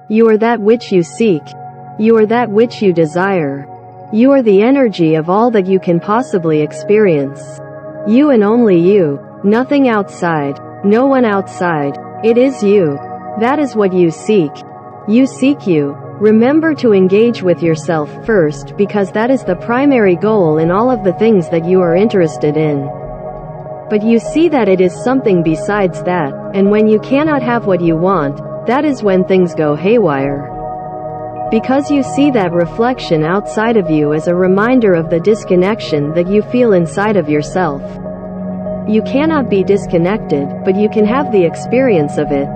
You are that which you seek. You are that which you desire. You are the energy of all that you can possibly experience. You and only you. Nothing outside. No one outside. It is you. That is what you seek. You seek you. Remember to engage with yourself first, because that is the primary goal in all of the things that you are interested in. But you see that it is something besides that, and when you cannot have what you want, that is when things go haywire. Because you see that reflection outside of you as a reminder of the disconnection that you feel inside of yourself. You cannot be disconnected, but you can have the experience of it.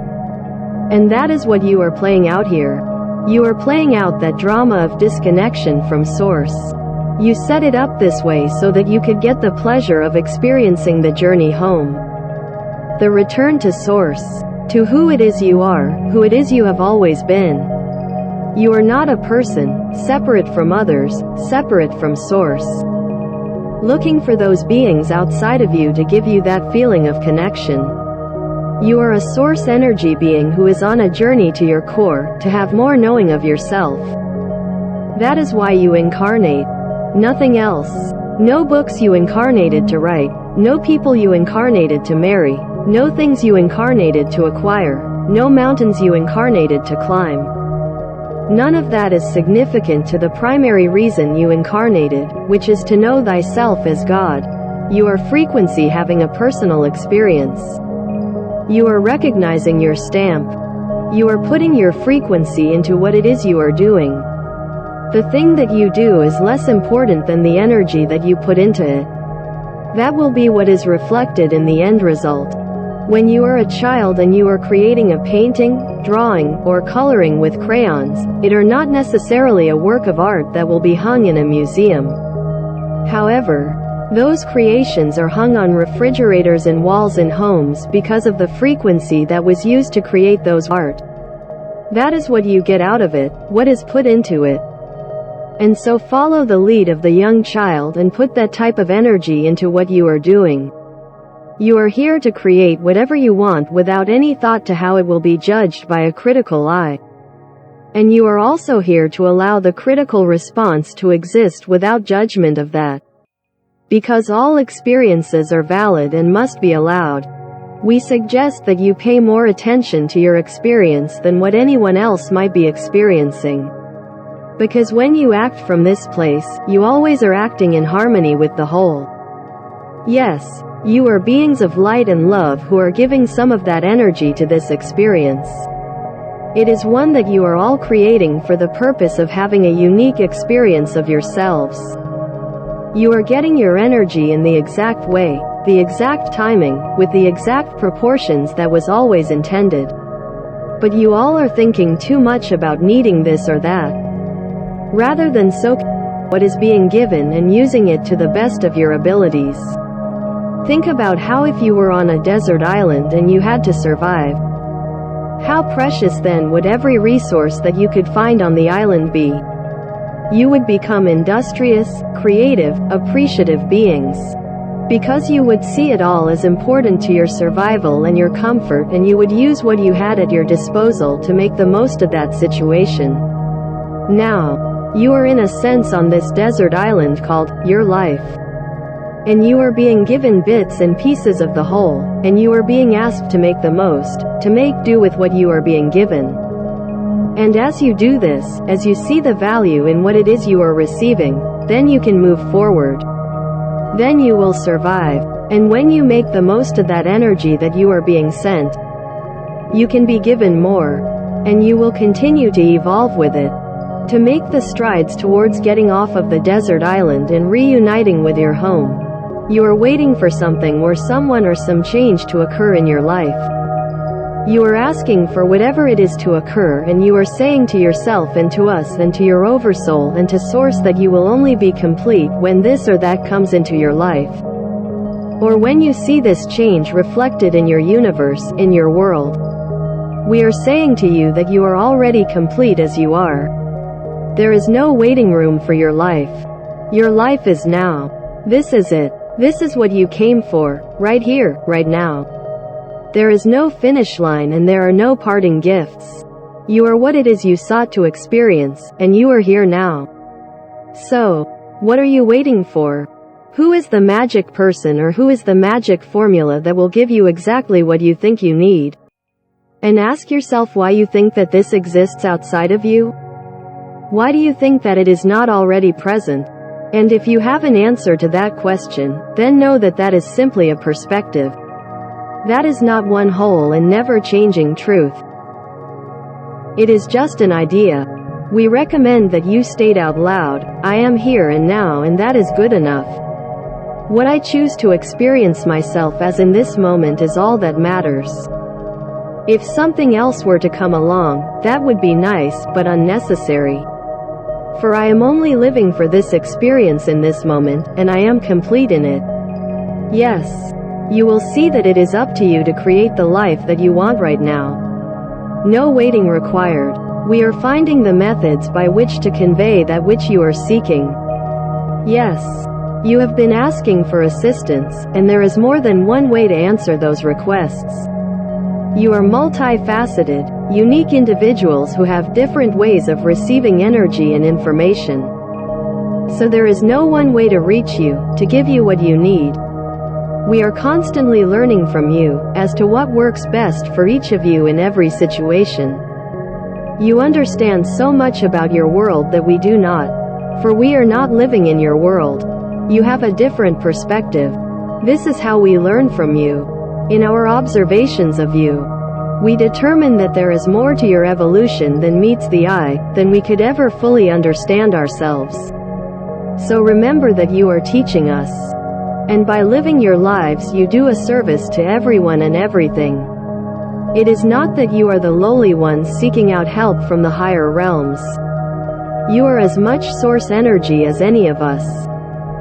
And that is what you are playing out here. You are playing out that drama of disconnection from Source. You set it up this way so that you could get the pleasure of experiencing the journey home. The return to Source. To who it is you are, who it is you have always been. You are not a person, separate from others, separate from Source. Looking for those beings outside of you to give you that feeling of connection. You are a Source energy being who is on a journey to your core, to have more knowing of yourself. That is why you incarnate. Nothing else. No books you incarnated to write, no people you incarnated to marry, no things you incarnated to acquire, no mountains you incarnated to climb. None of that is significant to the primary reason you incarnated, which is to know thyself as God. You are frequency having a personal experience. You are recognizing your stamp. You are putting your frequency into what it is you are doing. The thing that you do is less important than the energy that you put into it. That will be what is reflected in the end result. When you are a child and you are creating a painting, drawing, or coloring with crayons, it are not necessarily a work of art that will be hung in a museum. However, those creations are hung on refrigerators and walls in homes because of the frequency that was used to create those art. That is what you get out of it, what is put into it. And so follow the lead of the young child and put that type of energy into what you are doing. You are here to create whatever you want without any thought to how it will be judged by a critical eye. And you are also here to allow the critical response to exist without judgment of that. Because all experiences are valid and must be allowed. We suggest that you pay more attention to your experience than what anyone else might be experiencing. Because when you act from this place, you always are acting in harmony with the whole. Yes. You are beings of light and love who are giving some of that energy to this experience. It is one that you are all creating for the purpose of having a unique experience of yourselves. You are getting your energy in the exact way, the exact timing, with the exact proportions that was always intended. But you all are thinking too much about needing this or that. Rather than soaking what is being given and using it to the best of your abilities. Think about how if you were on a desert island and you had to survive. How precious then would every resource that you could find on the island be? You would become industrious, creative, appreciative beings. Because you would see it all as important to your survival and your comfort, and you would use what you had at your disposal to make the most of that situation. Now, you are in a sense on this desert island called your life. And you are being given bits and pieces of the whole, and you are being asked to make the most, to make do with what you are being given. And as you do this, as you see the value in what it is you are receiving, then you can move forward. Then you will survive. And when you make the most of that energy that you are being sent, you can be given more. And you will continue to evolve with it. To make the strides towards getting off of the desert island and reuniting with your home. You are waiting for something or someone or some change to occur in your life. You are asking for whatever it is to occur, and you are saying to yourself and to us and to your oversoul and to Source that you will only be complete when this or that comes into your life. Or when you see this change reflected in your universe, in your world. We are saying to you that you are already complete as you are. There is no waiting room for your life. Your life is now. This is it. This is what you came for, right here, right now. There is no finish line and there are no parting gifts. You are what it is you sought to experience, and you are here now. So, what are you waiting for? Who is the magic person or who is the magic formula that will give you exactly what you think you need? And ask yourself why you think that this exists outside of you. Why do you think that it is not already present? And if you have an answer to that question, then know that that is simply a perspective. That is not one whole and never-changing truth. It is just an idea. We recommend that you state out loud, I am here and now, and that is good enough. What I choose to experience myself as in this moment is all that matters. If something else were to come along, that would be nice, but unnecessary. For I am only living for this experience in this moment, and I am complete in it. Yes. You will see that it is up to you to create the life that you want right now. No waiting required. We are finding the methods by which to convey that which you are seeking. Yes. You have been asking for assistance, and there is more than one way to answer those requests. You are multifaceted, unique individuals who have different ways of receiving energy and information. So there is no one way to reach you, to give you what you need. We are constantly learning from you, as to what works best for each of you in every situation. You understand so much about your world that we do not. For we are not living in your world. You have a different perspective. This is how we learn from you. In our observations of you, we determine that there is more to your evolution than meets the eye, than we could ever fully understand ourselves. So remember that you are teaching us. And by living your lives you do a service to everyone and everything. It is not that you are the lowly ones seeking out help from the higher realms. You are as much source energy as any of us.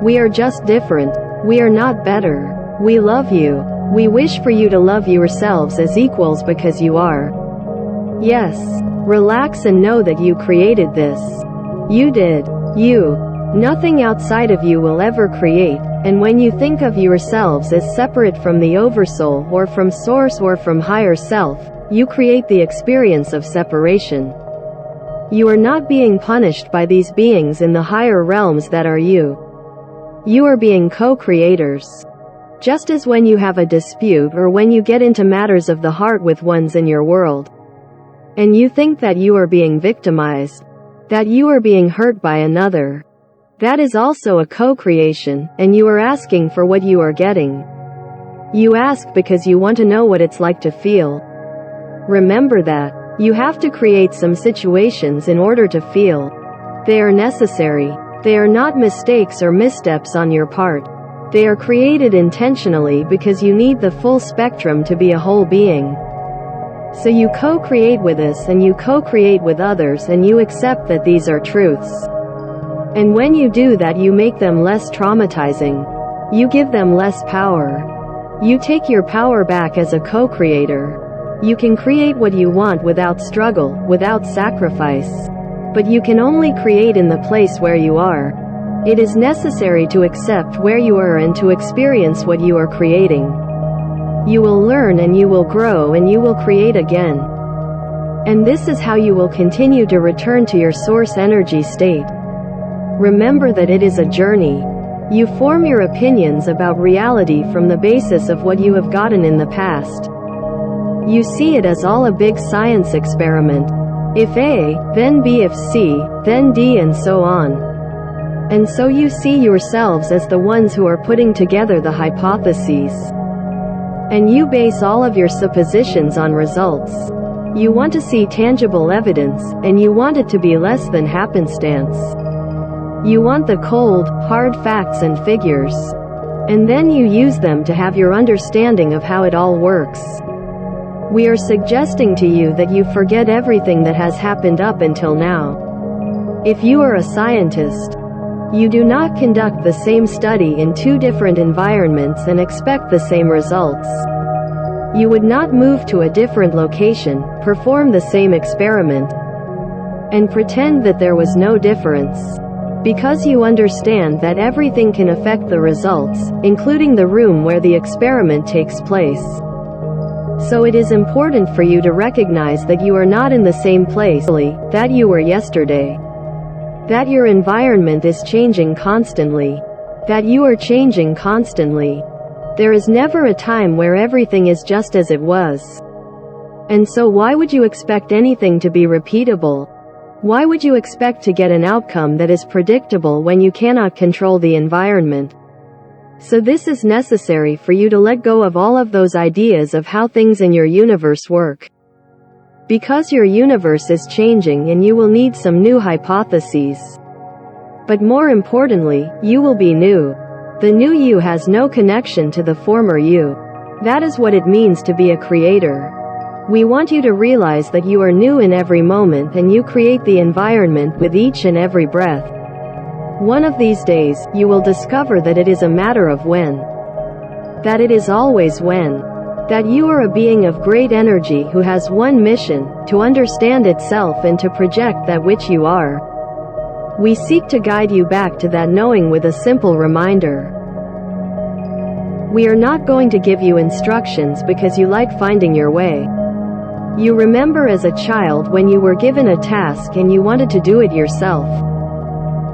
We are just different. We are not better. We love you. We wish for you to love yourselves as equals because you are. Yes. Relax and know that you created this. You did. You. Nothing outside of you will ever create. And when you think of yourselves as separate from the Oversoul or from Source or from Higher Self, you create the experience of separation. You are not being punished by these beings in the higher realms that are you. You are being co-creators. Just as when you have a dispute or when you get into matters of the heart with ones in your world, and you think that you are being victimized, that you are being hurt by another, that is also a co-creation, and you are asking for what you are getting. You ask because you want to know what it's like to feel. Remember that. You have to create some situations in order to feel. They are necessary. They are not mistakes or missteps on your part. They are created intentionally because you need the full spectrum to be a whole being. So you co-create with us and you co-create with others and you accept that these are truths. And when you do that you make them less traumatizing. You give them less power. You take your power back as a co-creator. You can create what you want without struggle, without sacrifice. But you can only create in the place where you are. It is necessary to accept where you are and to experience what you are creating. You will learn and you will grow and you will create again. And this is how you will continue to return to your source energy state. Remember that it is a journey. You form your opinions about reality from the basis of what you have gotten in the past. You see it as all a big science experiment. If A, then B, if C, then D, and so on. And so you see yourselves as the ones who are putting together the hypotheses. And you base all of your suppositions on results. You want to see tangible evidence, and you want it to be less than happenstance. You want the cold, hard facts and figures. And then you use them to have your understanding of how it all works. We are suggesting to you that you forget everything that has happened up until now. If you are a scientist, you do not conduct the same study in two different environments and expect the same results. You would not move to a different location, perform the same experiment, and pretend that there was no difference. Because you understand that everything can affect the results, including the room where the experiment takes place. So it is important for you to recognize that you are not in the same place that you were yesterday. That your environment is changing constantly. That you are changing constantly. There is never a time where everything is just as it was. And so why would you expect anything to be repeatable? Why would you expect to get an outcome that is predictable when you cannot control the environment? So this is necessary for you to let go of all of those ideas of how things in your universe work. Because your universe is changing and you will need some new hypotheses. But more importantly, you will be new. The new you has no connection to the former you. That is what it means to be a creator. We want you to realize that you are new in every moment and you create the environment with each and every breath. One of these days, you will discover that it is a matter of when. That it is always when. That you are a being of great energy who has one mission, to understand itself and to project that which you are. We seek to guide you back to that knowing with a simple reminder. We are not going to give you instructions because you like finding your way. You remember as a child when you were given a task and you wanted to do it yourself.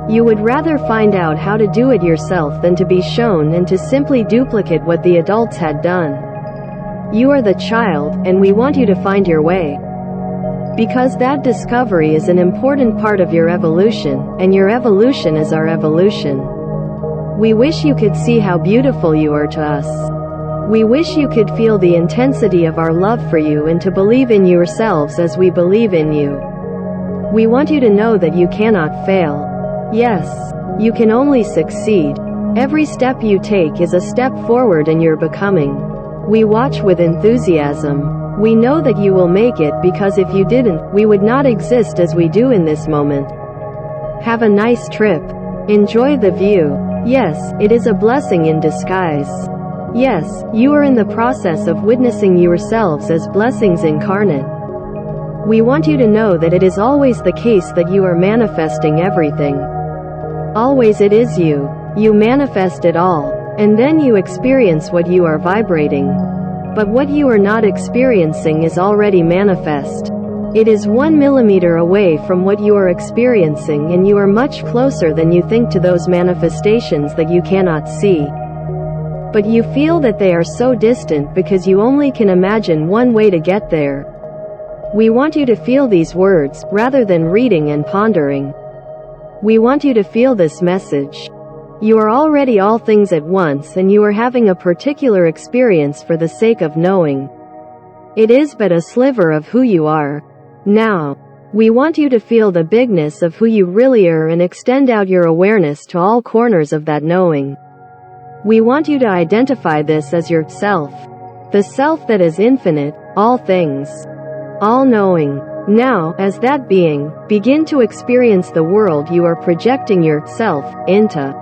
You would rather find out how to do it yourself than to be shown and to simply duplicate what the adults had done. You are the child, and we want you to find your way. Because that discovery is an important part of your evolution, and your evolution is our evolution. We wish you could see how beautiful you are to us. We wish you could feel the intensity of our love for you and to believe in yourselves as we believe in you. We want you to know that you cannot fail. Yes, you can only succeed. Every step you take is a step forward in your becoming. We watch with enthusiasm. We know that you will make it because if you didn't, we would not exist as we do in this moment. Have a nice trip. Enjoy the view. Yes, it is a blessing in disguise. Yes, you are in the process of witnessing yourselves as blessings incarnate. We want you to know that it is always the case that you are manifesting everything. Always it is you. You manifest it all. And then you experience what you are vibrating. But what you are not experiencing is already manifest. It is 1 millimeter away from what you are experiencing and you are much closer than you think to those manifestations that you cannot see. But you feel that they are so distant because you only can imagine one way to get there. We want you to feel these words, rather than reading and pondering. We want you to feel this message. You are already all things at once and you are having a particular experience for the sake of knowing. It is but a sliver of who you are. Now, we want you to feel the bigness of who you really are and extend out your awareness to all corners of that knowing. We want you to identify this as your self. The self that is infinite, all things, all-knowing. Now, as that being, begin to experience the world you are projecting yourself into.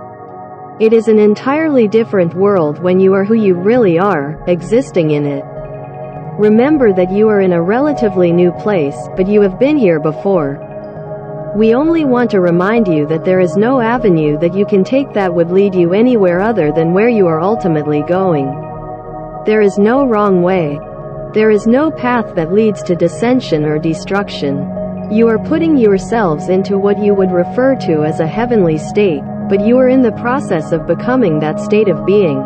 It is an entirely different world when you are who you really are, existing in it. Remember that you are in a relatively new place, but you have been here before. We only want to remind you that there is no avenue that you can take that would lead you anywhere other than where you are ultimately going. There is no wrong way. There is no path that leads to dissension or destruction. You are putting yourselves into what you would refer to as a heavenly state, but you are in the process of becoming that state of being.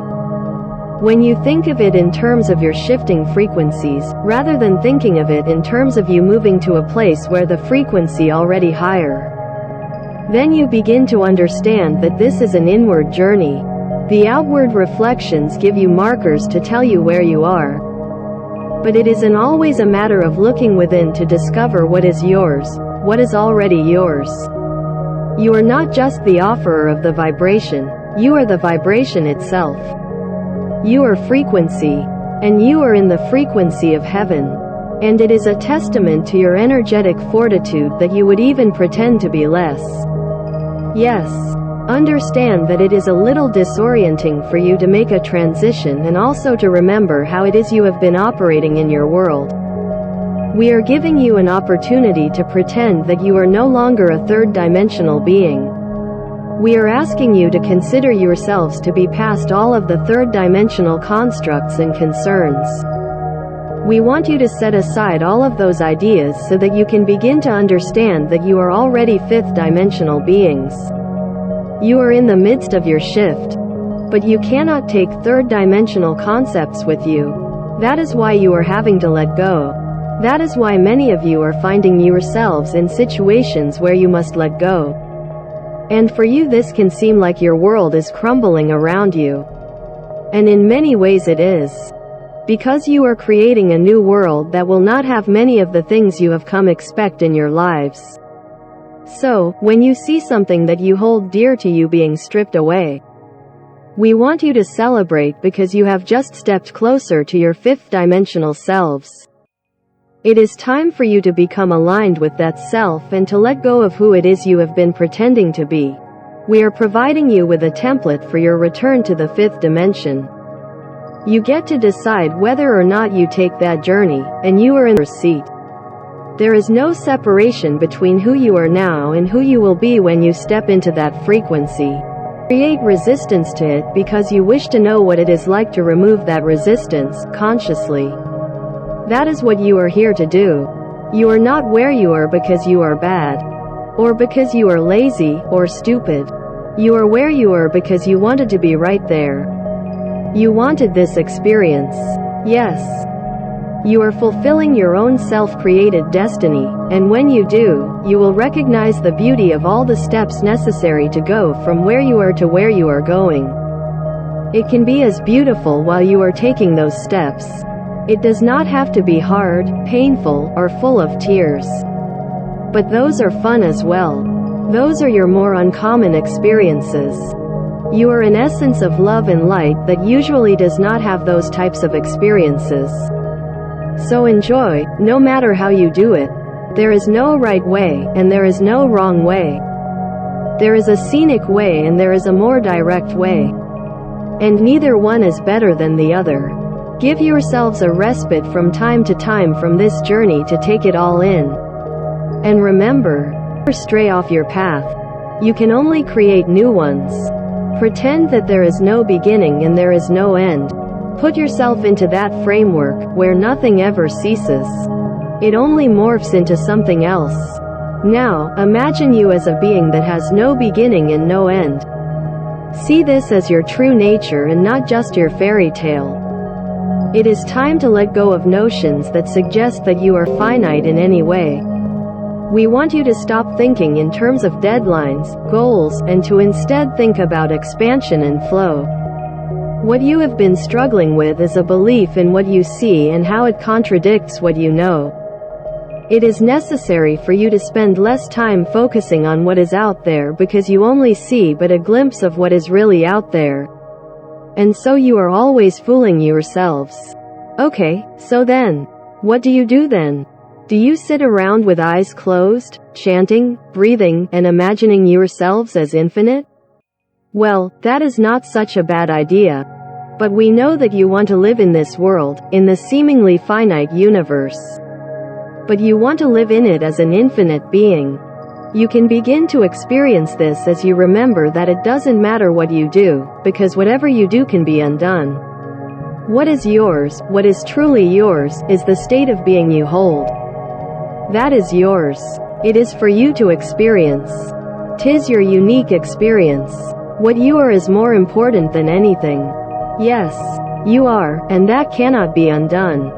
When you think of it in terms of your shifting frequencies, rather than thinking of it in terms of you moving to a place where the frequency already higher, then you begin to understand that this is an inward journey. The outward reflections give you markers to tell you where you are. But it isn't always a matter of looking within to discover what is yours, what is already yours. You are not just the offerer of the vibration, you are the vibration itself. You are frequency, and you are in the frequency of heaven. And it is a testament to your energetic fortitude that you would even pretend to be less. Yes, understand that it is a little disorienting for you to make a transition and also to remember how it is you have been operating in your world. We are giving you an opportunity to pretend that you are no longer a third-dimensional being. We are asking you to consider yourselves to be past all of the third-dimensional constructs and concerns. We want you to set aside all of those ideas so that you can begin to understand that you are already fifth dimensional beings. You are in the midst of your shift, but you cannot take third dimensional concepts with you. That is why you are having to let go. That is why many of you are finding yourselves in situations where you must let go. And for you this can seem like your world is crumbling around you. And in many ways it is. Because you are creating a new world that will not have many of the things you have come expect in your lives. So, when you see something that you hold dear to you being stripped away, we want you to celebrate because you have just stepped closer to your fifth dimensional selves. It is time for you to become aligned with that self and to let go of who it is you have been pretending to be. We are providing you with a template for your return to the fifth dimension. You get to decide whether or not you take that journey, and you are in your seat. There is no separation between who you are now and who you will be when you step into that frequency. Create resistance to it because you wish to know what it is like to remove that resistance, consciously. That is what you are here to do. You are not where you are because you are bad, or because you are lazy, or stupid. You are where you are because you wanted to be right there. You wanted this experience. Yes. You are fulfilling your own self-created destiny, and when you do, you will recognize the beauty of all the steps necessary to go from where you are to where you are going. It can be as beautiful while you are taking those steps. It does not have to be hard, painful, or full of tears. But those are fun as well. Those are your more uncommon experiences. You are an essence of love and light that usually does not have those types of experiences. So enjoy, no matter how you do it. There is no right way, and there is no wrong way. There is a scenic way and there is a more direct way. And neither one is better than the other. Give yourselves a respite from time to time from this journey to take it all in. And remember, never stray off your path. You can only create new ones. Pretend that there is no beginning and there is no end. Put yourself into that framework, where nothing ever ceases. It only morphs into something else. Now, imagine you as a being that has no beginning and no end. See this as your true nature and not just your fairy tale. It is time to let go of notions that suggest that you are finite in any way. We want you to stop thinking in terms of deadlines, goals, and to instead think about expansion and flow. What you have been struggling with is a belief in what you see and how it contradicts what you know. It is necessary for you to spend less time focusing on what is out there because you only see but a glimpse of what is really out there. And so you are always fooling yourselves. Okay, so then, what do you do then? Do you sit around with eyes closed, chanting, breathing, and imagining yourselves as infinite? Well, that is not such a bad idea. But we know that you want to live in this world, in the seemingly finite universe. But you want to live in it as an infinite being. You can begin to experience this as you remember that it doesn't matter what you do, because whatever you do can be undone. What is yours, what is truly yours, is the state of being you hold. That is yours. It is for you to experience. 'Tis your unique experience. What you are is more important than anything. Yes, you are, and that cannot be undone.